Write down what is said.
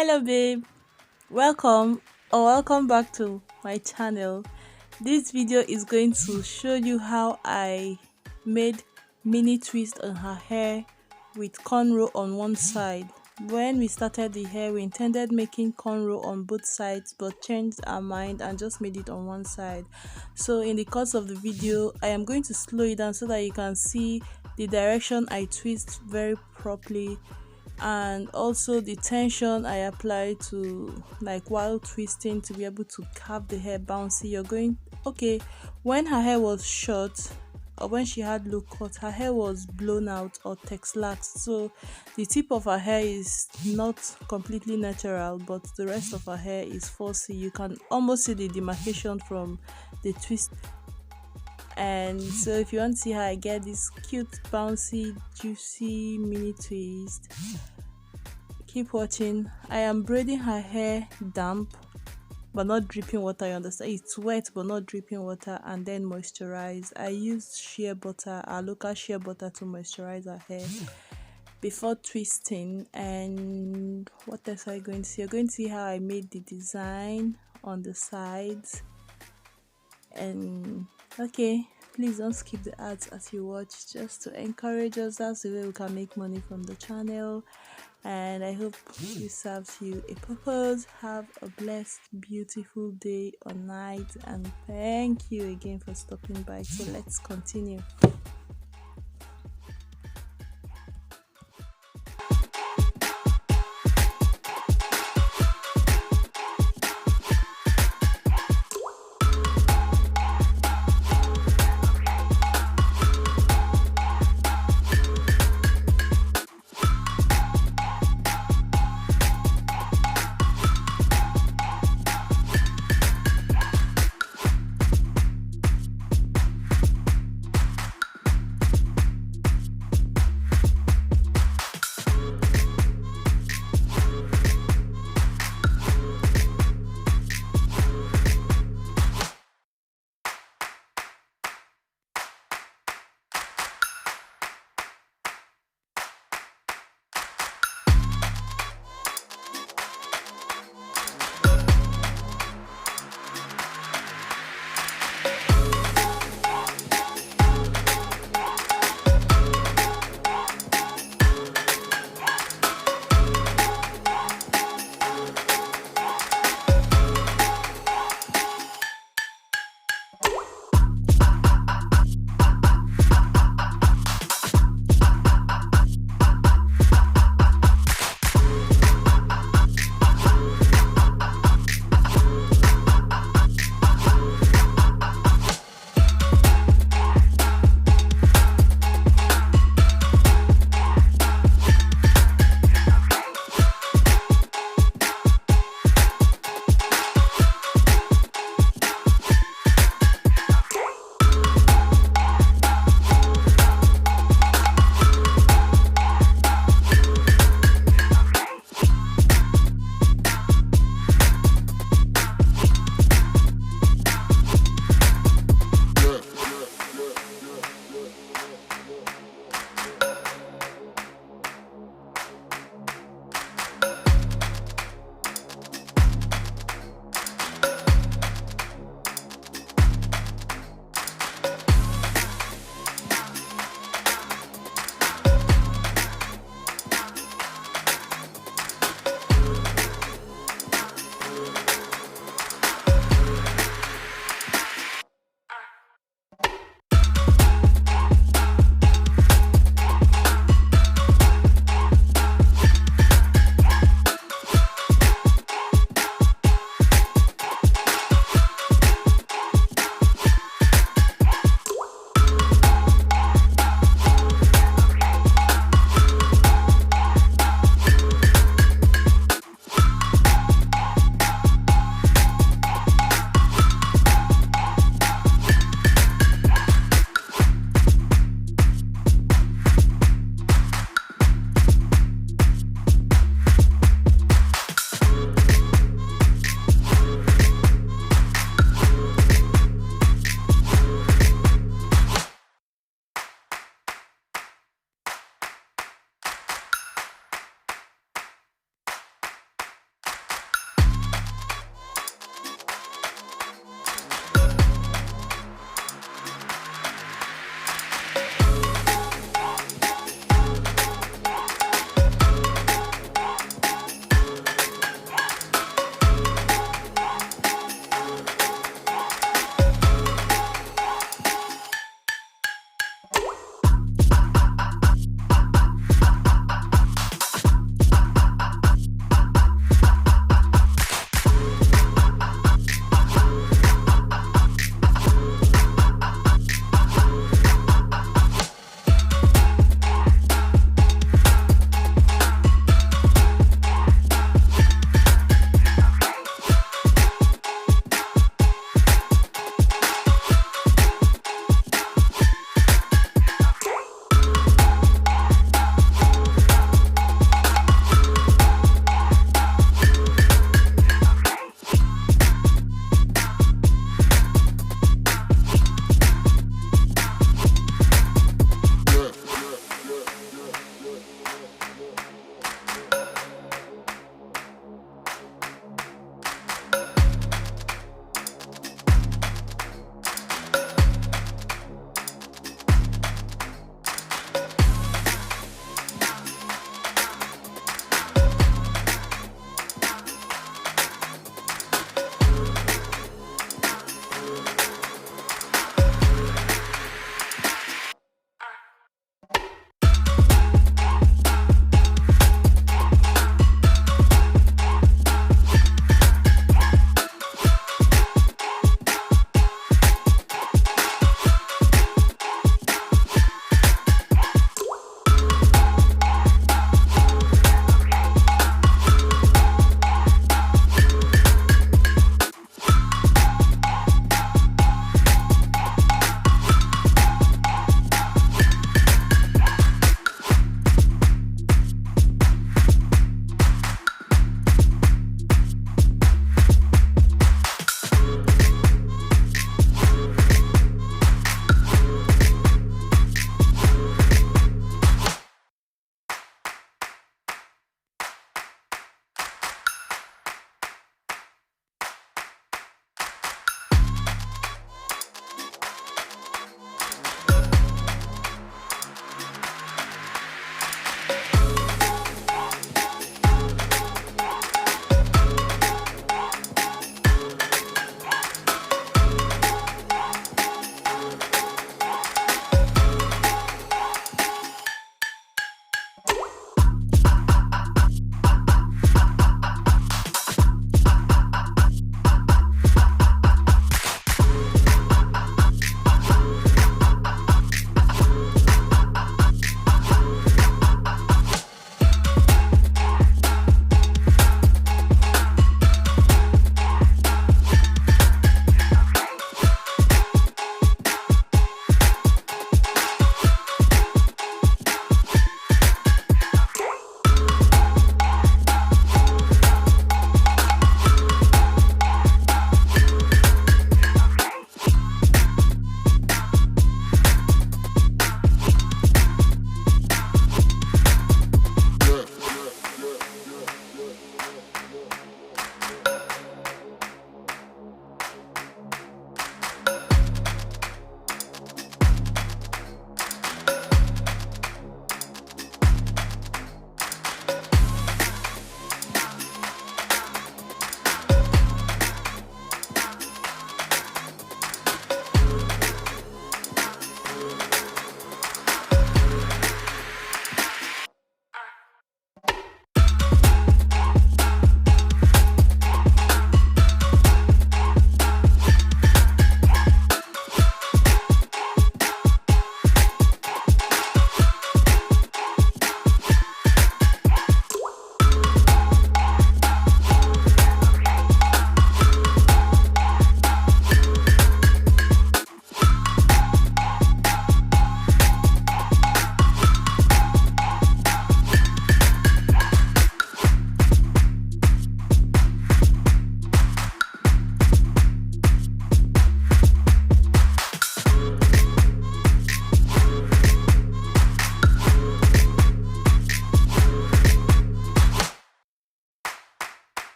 Hello babe, welcome back to my channel. This video is going to show you how I made mini twist on her hair with cornrow on one side. When we started the hair, we intended making cornrow on both sides but changed our mind and just made it on one side. So in the course of the video, I am going to slow it down so that you can see the direction I twist very properly, and also the tension I apply to, like, while twisting, to be able to have the hair bouncy. You're going okay. When her hair was short, or when she had low cut, her hair was blown out or texlaxed, so the tip of her hair is not completely natural, but the rest of her hair is 4C. You can almost see the demarcation from the twist. And so if you want to see how I get this cute bouncy juicy mini twist, keep watching. I am braiding her hair damp but not dripping water. You understand, it's wet but not dripping water, and then moisturize. I used shea butter, our local shea butter, to moisturize her hair before twisting. And what else are you going to see? You're going to see how I made the design on the sides. And okay, please don't skip the ads as you watch, just to encourage us. That's the way we can make money from the channel, and I hope it serves you a purpose. Have a blessed, beautiful day or night, and thank you again for stopping by. So let's continue.